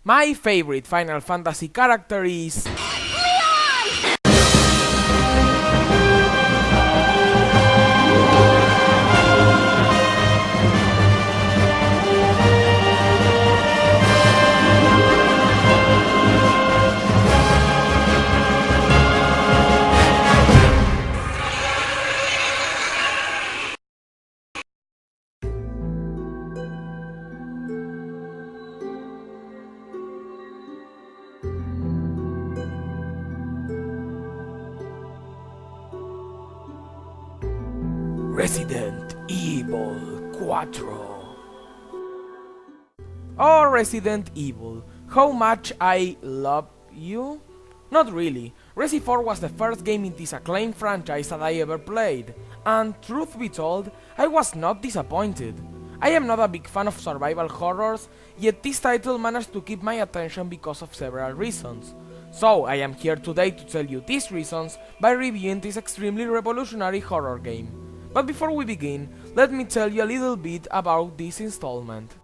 My favorite Final Fantasy character is... Resident Evil 4. Oh, Resident Evil, how much I love you? Not really. Resi 4 was the first game in this acclaimed franchise that I ever played, and truth be told, I was not disappointed. I am not a big fan of survival horrors, yet this title managed to keep my attention because of several reasons. So I am here today to tell you these reasons by reviewing this extremely revolutionary horror game. But before we begin, let me tell you a little bit about this installment.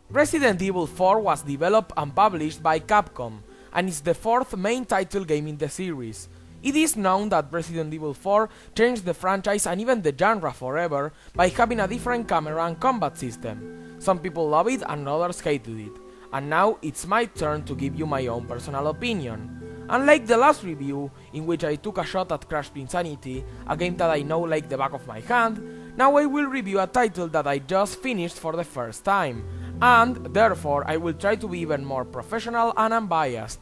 Resident Evil 4 was developed and published by Capcom, and is the fourth main title game in the series. It is known that Resident Evil 4 changed the franchise and even the genre forever by having a different camera and combat system. Some people love it and others hated it, and now it's my turn to give you my own personal opinion. Unlike the last review, in which I took a shot at Crash Twinsanity, a game that I know like the back of my hand, now I will review a title that I just finished for the first time, and therefore I will try to be even more professional and unbiased.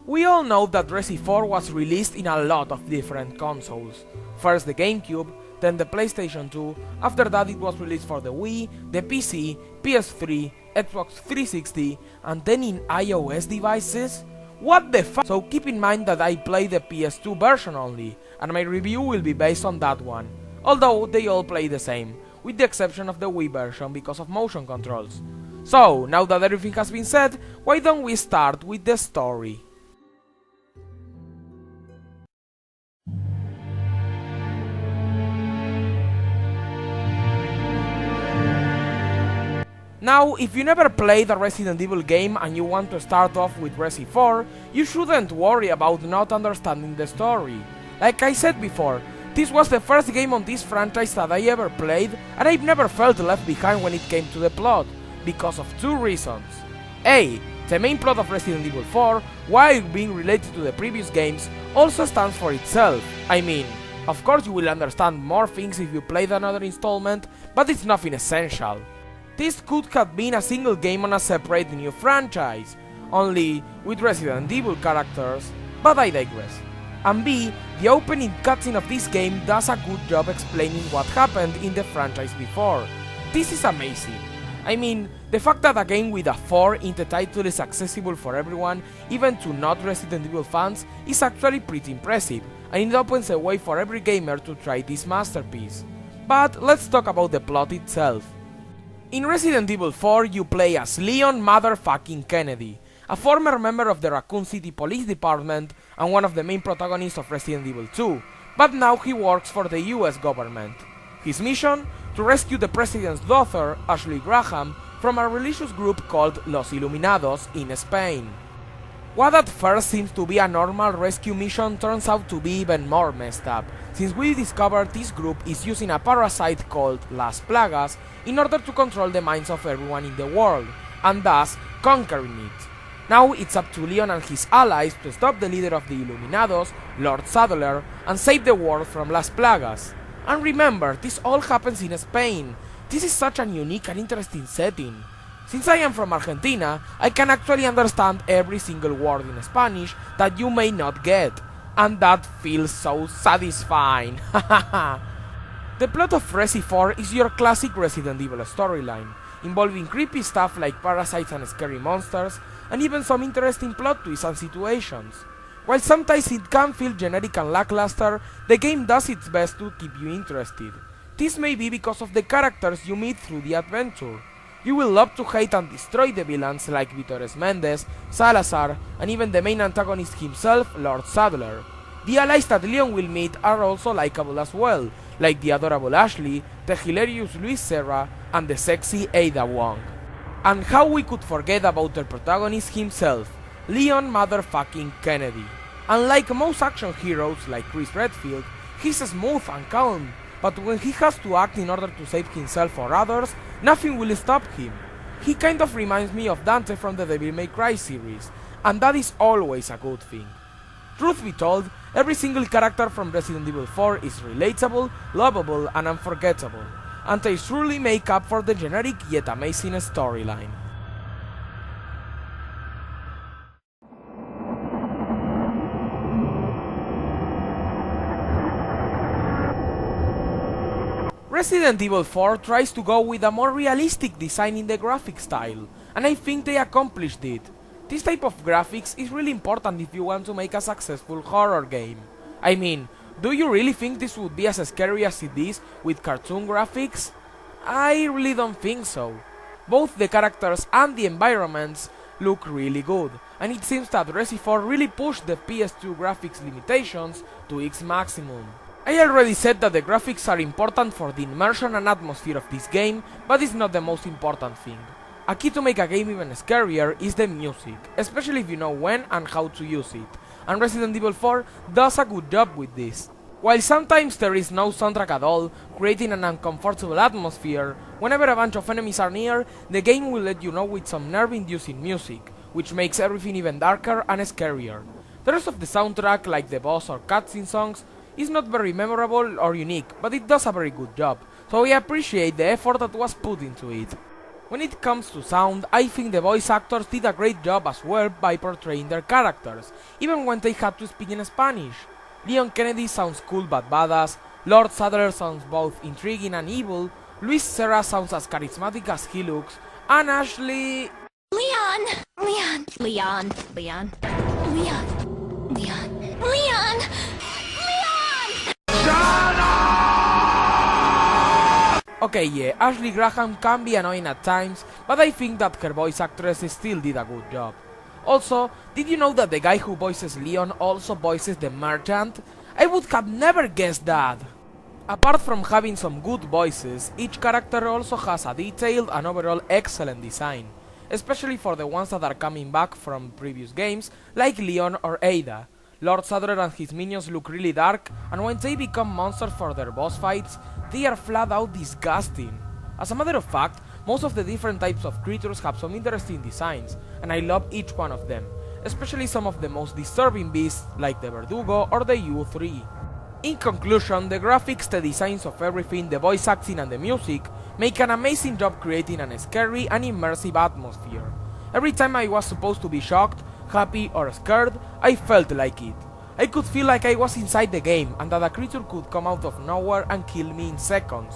We all know that Resi 4 was released in a lot of different consoles. First the GameCube, then the PlayStation 2, after that it was released for the Wii, the PC, PS3, Xbox 360, and then in iOS devices? What the fuck? So keep in mind that I play the PS2 version only, and my review will be based on that one. Although they all play the same, with the exception of the Wii version because of motion controls. So, now that everything has been said, why don't we start with the story? Now, if you never played a Resident Evil game and you want to start off with Resi 4, you shouldn't worry about not understanding the story. Like I said before, this was the first game on this franchise that I ever played, and I've never felt left behind when it came to the plot, because of two reasons. A. The main plot of Resident Evil 4, while being related to the previous games, also stands for itself. I mean, of course you will understand more things if you played another installment, but it's nothing essential. This could have been a single game on a separate new franchise, only with Resident Evil characters, but I digress. And B, the opening cutscene of this game does a good job explaining what happened in the franchise before. This is amazing. I mean, the fact that a game with a 4 in the title is accessible for everyone, even to not Resident Evil fans, is actually pretty impressive, and it opens a way for every gamer to try this masterpiece. But let's talk about the plot itself. In Resident Evil 4 you play as Leon motherfucking Kennedy, a former member of the Raccoon City Police Department and one of the main protagonists of Resident Evil 2, but now he works for the US government. His mission? To rescue the president's daughter, Ashley Graham, from a religious group called Los Iluminados in Spain. What at first seems to be a normal rescue mission turns out to be even more messed up, since we discovered this group is using a parasite called Las Plagas in order to control the minds of everyone in the world, and thus conquering it. Now it's up to Leon and his allies to stop the leader of the Iluminados, Lord Sadler, and save the world from Las Plagas. And remember, this all happens in Spain. This is such an unique and interesting setting. Since I am from Argentina, I can actually understand every single word in Spanish that you may not get, and that feels so satisfying. The plot of Resi 4 is your classic Resident Evil storyline, involving creepy stuff like parasites and scary monsters, and even some interesting plot twists and situations. While sometimes it can feel generic and lackluster, the game does its best to keep you interested. This may be because of the characters you meet through the adventure. You will love to hate and destroy the villains like Vitores Mendez, Salazar, and even the main antagonist himself, Lord Sadler. The allies that Leon will meet are also likable as well, like the adorable Ashley, the hilarious Luis Serra, and the sexy Ada Wong. And how we could forget about the protagonist himself, Leon motherfucking Kennedy. Unlike most action heroes like Chris Redfield, he's smooth and calm, but when he has to act in order to save himself or others, nothing will stop him. He kind of reminds me of Dante from the Devil May Cry series, and that is always a good thing. Truth be told, every single character from Resident Evil 4 is relatable, lovable, and unforgettable, and they truly make up for the generic yet amazing storyline. Resident Evil 4 tries to go with a more realistic design in the graphic style, and I think they accomplished it. This type of graphics is really important if you want to make a successful horror game. I mean, do you really think this would be as scary as it is with cartoon graphics? I really don't think so. Both the characters and the environments look really good, and it seems that Resi 4 really pushed the PS2 graphics limitations to its maximum. I already said that the graphics are important for the immersion and atmosphere of this game, but it's not the most important thing. A key to make a game even scarier is the music, especially if you know when and how to use it, and Resident Evil 4 does a good job with this. While sometimes there is no soundtrack at all, creating an uncomfortable atmosphere, whenever a bunch of enemies are near, the game will let you know with some nerve-inducing music, which makes everything even darker and scarier. The rest of the soundtrack, like the boss or cutscene songs, is not very memorable or unique, but it does a very good job, so I appreciate the effort that was put into it. When it comes to sound, I think the voice actors did a great job as well by portraying their characters, even when they had to speak in Spanish. Leon Kennedy sounds cool but badass, Lord Sadler sounds both intriguing and evil, Luis Serra sounds as charismatic as he looks, and Ashley... Leon! Okay, yeah, Ashley Graham can be annoying at times, but I think that her voice actress still did a good job. Also, did you know that the guy who voices Leon also voices the Merchant? I would have never guessed that! Apart from having some good voices, each character also has a detailed and overall excellent design, especially for the ones that are coming back from previous games, like Leon or Ada. Lord Sadler and his minions look really dark, and when they become monsters for their boss fights, they are flat out disgusting. As a matter of fact, most of the different types of creatures have some interesting designs, and I love each one of them, especially some of the most disturbing beasts like the Verdugo or the U3. In conclusion, the graphics, the designs of everything, the voice acting and the music make an amazing job creating a scary and immersive atmosphere. Every time I was supposed to be shocked, happy or scared, I felt like it. I could feel like I was inside the game and that a creature could come out of nowhere and kill me in seconds,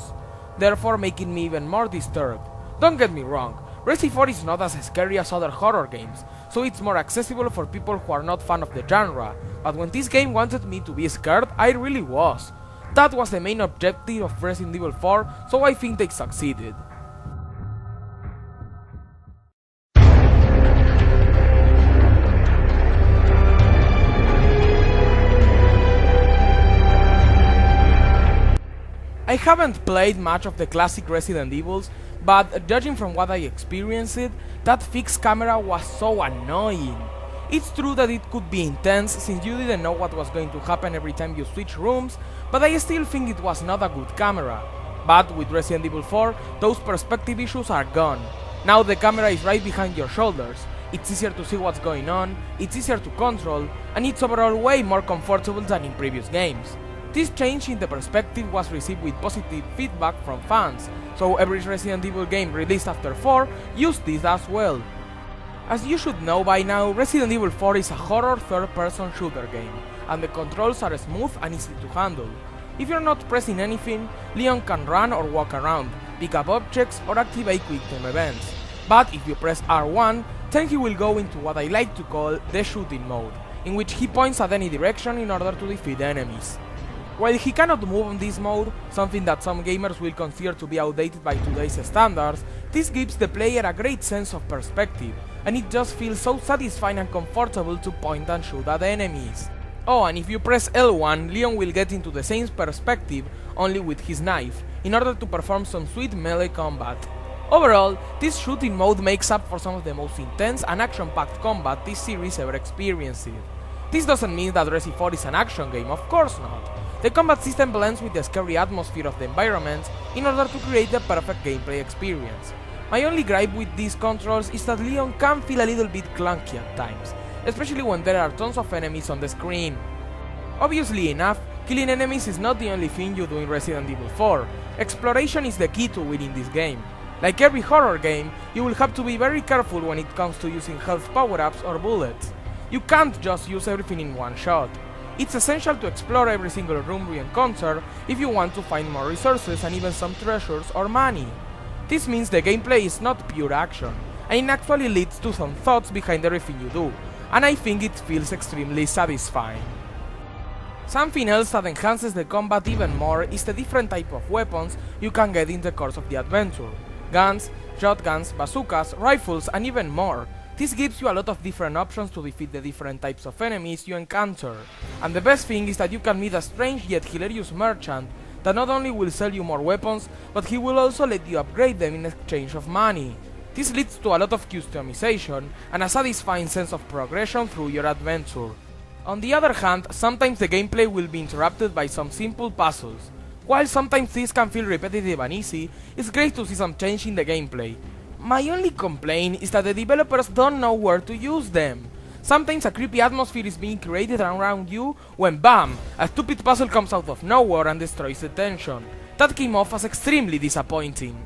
therefore making me even more disturbed. Don't get me wrong, Resi 4 is not as scary as other horror games, so it's more accessible for people who are not fan of the genre, but when this game wanted me to be scared, I really was. That was the main objective of Resident Evil 4, so I think they succeeded. I haven't played much of the classic Resident Evils, but judging from what I experienced, that fixed camera was so annoying. It's true that it could be intense since you didn't know what was going to happen every time you switch rooms, but I still think it was not a good camera. But with Resident Evil 4, those perspective issues are gone. Now the camera is right behind your shoulders, it's easier to see what's going on, it's easier to control, and it's overall way more comfortable than in previous games. This change in the perspective was received with positive feedback from fans, so every Resident Evil game released after 4 used this as well. As you should know by now, Resident Evil 4 is a horror third-person shooter game, and the controls are smooth and easy to handle. If you're not pressing anything, Leon can run or walk around, pick up objects or activate quick time events. But if you press R1, then he will go into what I like to call the shooting mode, in which he points at any direction in order to defeat enemies. While he cannot move on this mode, something that some gamers will consider to be outdated by today's standards, this gives the player a great sense of perspective, and it just feels so satisfying and comfortable to point and shoot at enemies. Oh, and if you press L1, Leon will get into the same perspective, only with his knife, in order to perform some sweet melee combat. Overall, this shooting mode makes up for some of the most intense and action-packed combat this series ever experienced. This doesn't mean that Resi 4 is an action game, of course not. The combat system blends with the scary atmosphere of the environments in order to create the perfect gameplay experience. My only gripe with these controls is that Leon can feel a little bit clunky at times, especially when there are tons of enemies on the screen. Obviously enough, killing enemies is not the only thing you do in Resident Evil 4. Exploration is the key to winning this game. Like every horror game, you will have to be very careful when it comes to using health power-ups or bullets. You can't just use everything in one shot. It's essential to explore every single room you encounter if you want to find more resources and even some treasures or money. This means the gameplay is not pure action, and it actually leads to some thoughts behind everything you do, and I think it feels extremely satisfying. Something else that enhances the combat even more is the different type of weapons you can get in the course of the adventure. Guns, shotguns, bazookas, rifles, and even more. This gives you a lot of different options to defeat the different types of enemies you encounter. And the best thing is that you can meet a strange yet hilarious merchant that not only will sell you more weapons, but he will also let you upgrade them in exchange of money. This leads to a lot of customization and a satisfying sense of progression through your adventure. On the other hand, sometimes the gameplay will be interrupted by some simple puzzles. While sometimes this can feel repetitive and easy, it's great to see some change in the gameplay. My only complaint is that the developers don't know where to use them. Sometimes a creepy atmosphere is being created around you when BAM! A stupid puzzle comes out of nowhere and destroys the tension. That came off as extremely disappointing.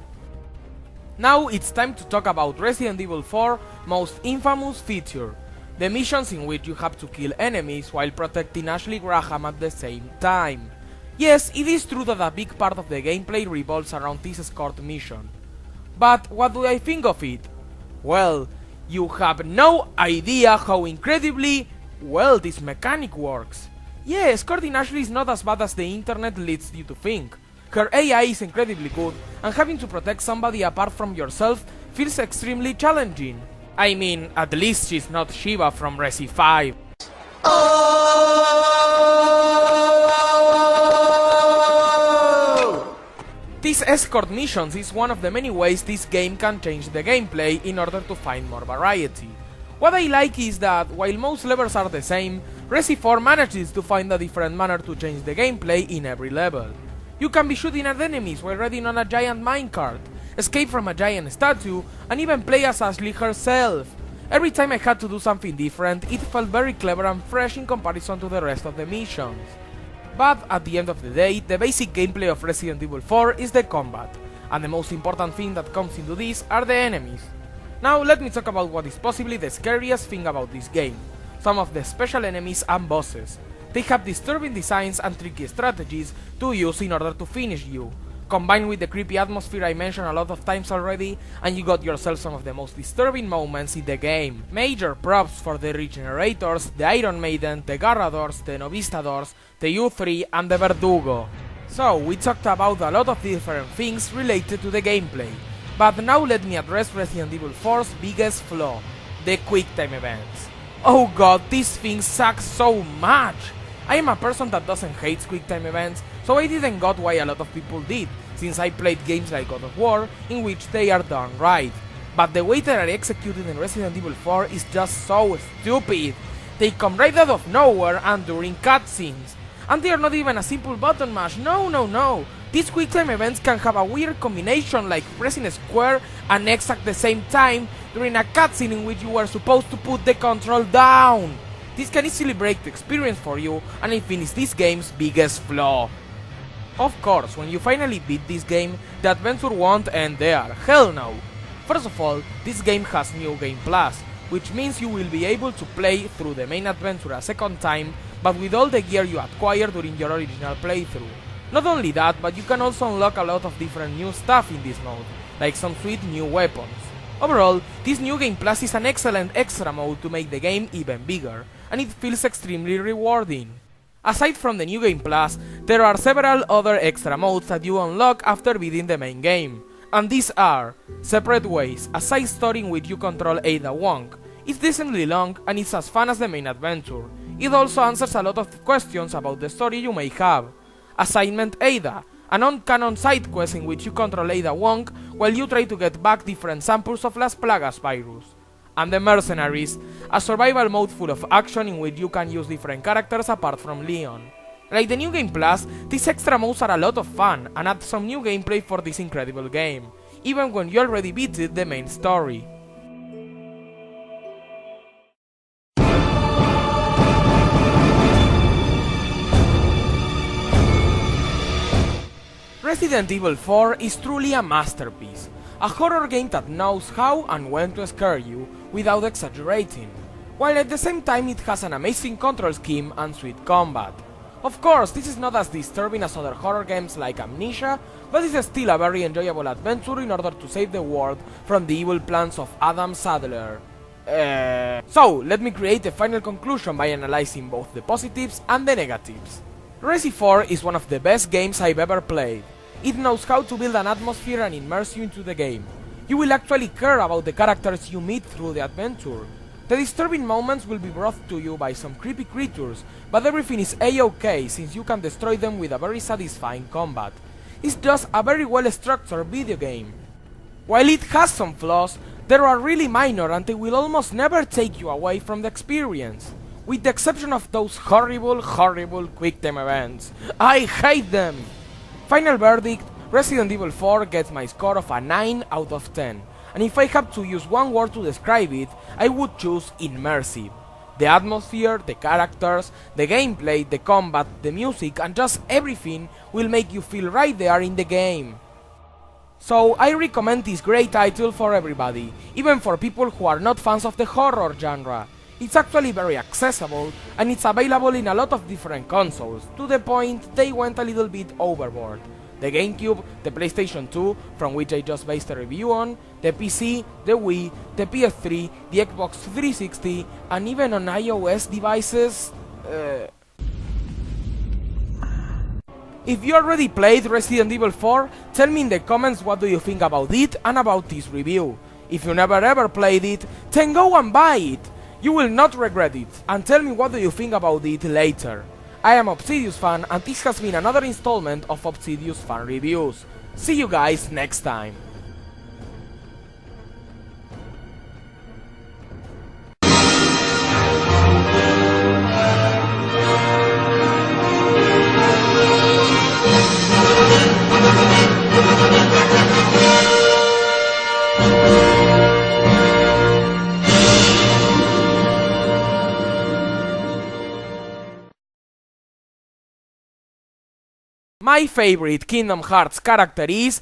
Now it's time to talk about Resident Evil 4's most infamous feature. The missions in which you have to kill enemies while protecting Ashley Graham at the same time. Yes, it is true that a big part of the gameplay revolves around this escort mission. But what do I think of it? Well, you have no idea how incredibly well this mechanic works. Yeah, escorting Ashley is not as bad as the internet leads you to think. Her AI is incredibly good, and having to protect somebody apart from yourself feels extremely challenging. I mean, at least she's not Shiva from Resi 5. These escort missions is one of the many ways this game can change the gameplay in order to find more variety. What I like is that, while most levels are the same, Resi 4 manages to find a different manner to change the gameplay in every level. You can be shooting at enemies while riding on a giant minecart, escape from a giant statue, and even play as Ashley herself. Every time I had to do something different, it felt very clever and fresh in comparison to the rest of the missions. But at the end of the day, the basic gameplay of Resident Evil 4 is the combat, and the most important thing that comes into this are the enemies. Now let me talk about what is possibly the scariest thing about this game, some of the special enemies and bosses. They have disturbing designs and tricky strategies to use in order to finish you. Combined with the creepy atmosphere I mentioned a lot of times already, and you got yourself some of the most disturbing moments in the game. Major props for the Regenerators, the Iron Maiden, the Garradors, the Novistadors, the U3 and the Verdugo. So, we talked about a lot of different things related to the gameplay, but now let me address Resident Evil 4's biggest flaw, the QuickTime events. Oh god, these things suck so much! I am a person that doesn't hate QuickTime events, so I didn't got why a lot of people did, since I played games like God of War, in which they are done right. But the way they are executed in Resident Evil 4 is just so stupid. They come right out of nowhere and during cutscenes. And they are not even a simple button mash, no. These QuickTime events can have a weird combination like pressing square and X at the same time during a cutscene in which you were supposed to put the control down. This can easily break the experience for you, and I think it's this game's biggest flaw. Of course, when you finally beat this game, the adventure won't end there, hell no! First of all, this game has New Game Plus, which means you will be able to play through the main adventure a second time, but with all the gear you acquired during your original playthrough. Not only that, but you can also unlock a lot of different new stuff in this mode, like some sweet new weapons. Overall, this New Game Plus is an excellent extra mode to make the game even bigger, and it feels extremely rewarding. Aside from the New Game Plus, there are several other extra modes that you unlock after beating the main game, and these are Separate Ways, a side story in which you control Ada Wong. It's decently long and it's as fun as the main adventure. It also answers a lot of questions about the story you may have. Assignment Ada, a non-canon side quest in which you control Ada Wong while you try to get back different samples of Las Plagas virus, and The Mercenaries, a survival mode full of action in which you can use different characters apart from Leon. Like the New Game Plus, these extra modes are a lot of fun and add some new gameplay for this incredible game, even when you already beat the main story. Resident Evil 4 is truly a masterpiece, a horror game that knows how and when to scare you without exaggerating, while at the same time it has an amazing control scheme and sweet combat. Of course, this is not as disturbing as other horror games like Amnesia, but it is still a very enjoyable adventure in order to save the world from the evil plans of Adam Sandler. So, let me create a final conclusion by analyzing both the positives and the negatives. Resi 4 is one of the best games I've ever played. It knows how to build an atmosphere and immerse you into the game. You will actually care about the characters you meet through the adventure. The disturbing moments will be brought to you by some creepy creatures, but everything is a-okay since you can destroy them with a very satisfying combat. It's just a very well structured video game. While it has some flaws, they are really minor and they will almost never take you away from the experience. With the exception of those horrible quick time events. I hate them! Final verdict, Resident Evil 4 gets my score of a 9 out of 10, and if I had to use one word to describe it, I would choose immersive. The atmosphere, the characters, the gameplay, the combat, the music, and just everything will make you feel right there in the game. So I recommend this great title for everybody, even for people who are not fans of the horror genre. It's actually very accessible, and it's available in a lot of different consoles, to the point they went a little bit overboard. The GameCube, the PlayStation 2, from which I just based a review on, the PC, the Wii, the PS3, the Xbox 360, and even on iOS devices. If you already played Resident Evil 4, tell me in the comments what do you think about it and about this review. If you never ever played it, then go and buy it! You will not regret it, and tell me what do you think about it later. I am ObsidiusFan, and this has been another installment of ObsidiusFan Reviews. See you guys next time. My favorite Kingdom Hearts character is